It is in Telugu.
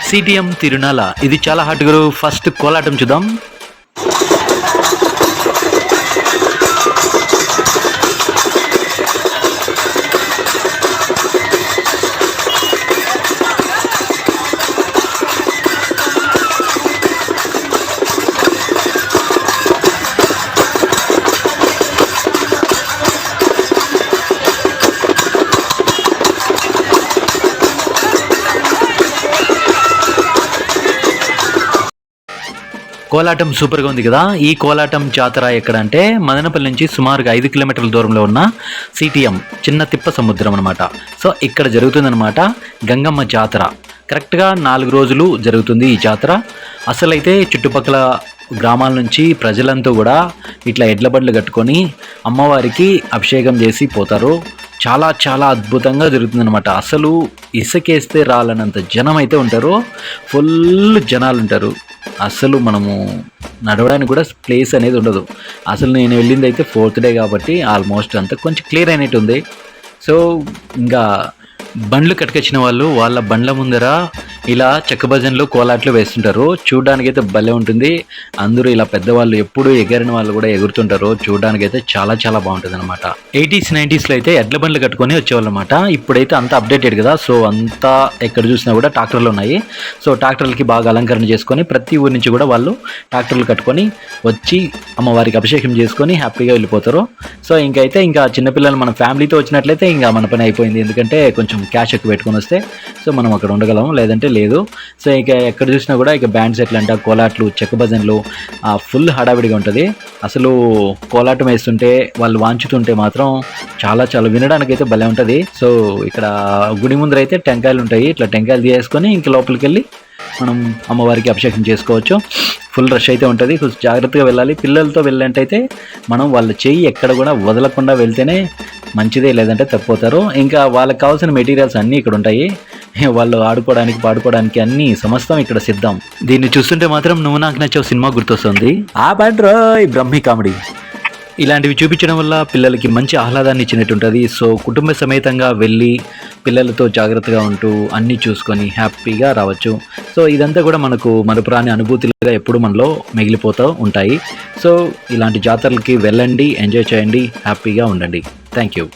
సిటిఎం తిరునాల ఇది చాలా హాట్ గురు. ఫస్ట్ కోలాటం చూద్దాం. కోలాటం సూపర్గా ఉంది కదా. ఈ కోలాటం జాతర ఎక్కడ అంటే మదనపల్లి నుంచి సుమారుగా 5 కిలోమీటర్ల దూరంలో ఉన్న సిటిఎం చిన్న తిప్ప సముద్రం అనమాట. సో ఇక్కడ జరుగుతుందనమాట గంగమ్మ జాతర. కరెక్ట్గా 4 రోజులు జరుగుతుంది ఈ జాతర. అసలైతే చుట్టుపక్కల గ్రామాల నుంచి ప్రజలంతా కూడా ఇట్లా ఎడ్ల బండ్లు కట్టుకొని అమ్మవారికి అభిషేకం చేసి పోతారు. చాలా చాలా అద్భుతంగా జరుగుతుందనమాట. అసలు ఇసుకేస్తే రాలనంత జనం అయితే ఉంటారు. ఫుల్ జనాలు ఉంటారు. అసలు మనము నడవడానికి కూడా ప్లేస్ అనేది ఉండదు. అసలు నేను వెళ్ళింది అయితే 4th డే కాబట్టి ఆల్మోస్ట్ అంతా కొంచెం క్లియర్ అయినట్టు ఉంది. సో ఇంకా బండ్లు కట్టుకొచ్చిన వాళ్ళు వాళ్ళ బండ్ల ముందర ఇలా చెక్క భజనలు కోలాట్లు వేస్తుంటారు. చూడడానికైతే భలే ఉంటుంది. అందరూ ఇలా పెద్దవాళ్ళు ఎప్పుడు ఎగరిన వాళ్ళు కూడా ఎగురుతుంటారు. చూడడానికైతే చాలా చాలా బాగుంటుంది అనమాట. 80s 90sలో అయితే ఎడ్ల బండ్లు కట్టుకొని వచ్చేవాళ్ళు అనమాట. ఇప్పుడైతే అంతా అప్డేటెడ్ కదా. సో అంతా ఎక్కడ చూసినా కూడా ట్రాక్టర్లు ఉన్నాయి. సో ట్రాక్టర్లకి బాగా అలంకరణ చేసుకొని ప్రతి ఊరి నుంచి కూడా వాళ్ళు ట్రాక్టర్లు కట్టుకొని వచ్చి అమ్మవారికి అభిషేకం చేసుకొని హ్యాపీగా వెళ్ళిపోతారు. సో ఇంకా చిన్నపిల్లలు మన ఫ్యామిలీతో వచ్చినట్లయితే ఇంకా మన పని అయిపోయింది. ఎందుకంటే కొంచెం క్యాష్ ఎక్కువ పెట్టుకొని వస్తే సో మనం అక్కడ ఉండగలము, లేదంటే లేదు. సో ఇక ఎక్కడ చూసినా కూడా ఇక బ్యాండ్ సెట్లు అంట, కోలాట్లు, చెక్క భజనలు ఫుల్ హడావిడిగా ఉంటుంది. అసలు కోలాటం వేస్తుంటే వాళ్ళు వాంచుతుంటే మాత్రం చాలా చాలా వినడానికి అయితే భలే ఉంటుంది. సో ఇక్కడ గుడి ముందర అయితే టెంకాయలు ఉంటాయి. ఇట్లా టెంకాయలు తీసుకొని ఇంక లోపలికి వెళ్ళి మనం అమ్మవారికి అభిషేకం చేసుకోవచ్చు. ఫుల్ రష్ అయితే ఉంటుంది. కొంచెం జాగ్రత్తగా వెళ్ళాలి. పిల్లలతో వెళ్ళినట్టయితే మనం వాళ్ళ చెయ్యి ఎక్కడ కూడా వదలకుండా వెళ్తేనే మంచిదే, లేదంటే తప్పిపోతారు. ఇంకా వాళ్ళకి కావాల్సిన మెటీరియల్స్ అన్నీ ఇక్కడ ఉంటాయి. వాళ్ళు ఆడుకోవడానికి పాడుకోవడానికి అన్నీ సమస్తం ఇక్కడ సిద్ధం. దీన్ని చూస్తుంటే మాత్రం నువ్వు నాకు నచ్చావు సినిమా గుర్తొస్తుంది. ఆ బ్రహ్మి కామెడీ ఇలాంటివి చూపించడం వల్ల పిల్లలకి మంచి ఆహ్లాదాన్ని ఇచ్చినట్టు ఉంటుంది. సో కుటుంబ సమేతంగా వెళ్ళి పిల్లలతో జాగ్రత్తగా ఉంటూ అన్నీ చూసుకొని హ్యాపీగా రావచ్చు. సో ఇదంతా కూడా మనకు మరుపురాని అనుభూతులుగా ఎప్పుడు మనలో మిగిలిపోతూ ఉంటాయి. సో ఇలాంటి జాతరలకి వెళ్ళండి, ఎంజాయ్ చేయండి, హ్యాపీగా ఉండండి. Thank you.